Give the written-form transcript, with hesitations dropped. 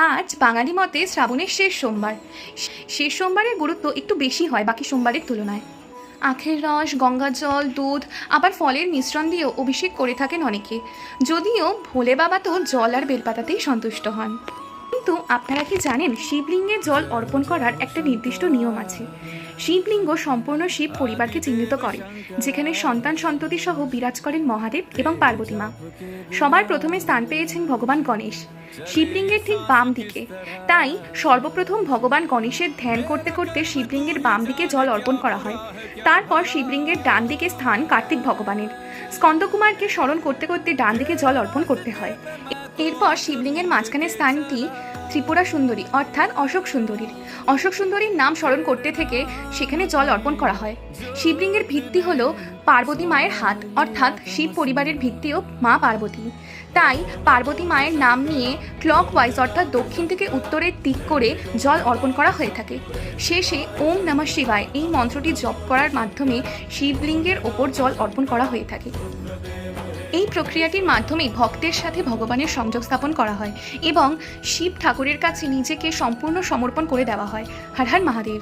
আজ বাঙালি মতে শ্রাবণের শেষ সোমবার। শেষ সোমবারের গুরুত্ব একটু বেশি হয় বাকি সোমবারের তুলনায়। আখের রস, গঙ্গার জল, দুধ, আবার ফলের মিশ্রণ দিয়েও অভিষেক করে থাকেন অনেকে। যদিও ভোলে বাবা তো জল আর বেলপাতাতেই সন্তুষ্ট হন। কিন্তু আপনারা কি জানেন, শিবলিঙ্গে জল অর্পণ করার একটা নির্দিষ্ট নিয়ম আছে। শিবলিঙ্গ সম্পূর্ণ শিব পরিবারকে চিহ্নিত করে, যেখানে সন্তান সন্ততি সহ বিরাজ করেন মহাদেব এবং পার্বতী মা। সবার প্রথমে স্থান পেয়েছেন ভগবান গণেশ, শিবলিঙ্গের ঠিক বাম দিকে। তাই সর্বপ্রথম ভগবান গণেশের ধ্যান করতে করতে শিবলিঙ্গের বাম দিকে জল অর্পণ করা হয়। তারপর শিবলিঙ্গের ডান দিকে স্থান কার্তিক ভগবানের। স্কন্দকুমারকে স্মরণ করতে করতে ডান দিকে জল অর্পণ করতে হয়। এরপর শিবলিঙ্গের মাঝখানে স্থানটি ত্রিপুরা সুন্দরী অর্থাৎ অশোক সুন্দরীর। অশোক সুন্দরীর নাম স্মরণ করতে থেকে সেখানে জল অর্পণ করা হয়। শিবলিঙ্গের ভিত্তি হল পার্বতী মায়ের হাত, অর্থাৎ শিব পরিবারের ভিত্তিও মা পার্বতী। তাই পার্বতী মায়ের নাম নিয়ে ক্লকওয়াইজ অর্থাৎ দক্ষিণ থেকে উত্তরের দিক করে জল অর্পণ করা হয়ে থাকে। শেষে ওম নমঃ শিবায় এই মন্ত্রটি জপ করার মাধ্যমে শিবলিঙ্গের ওপর জল অর্পণ করা হয়ে থাকে। এই প্রক্রিয়াটির মাধ্যমে ভক্তের সাথে ভগবানের সংযোগ স্থাপন করা হয় এবং শিব ঠাকুরের কাছে নিজেকে সম্পূর্ণ সমর্পণ করে দেওয়া হয়। হর হর মহাদেব।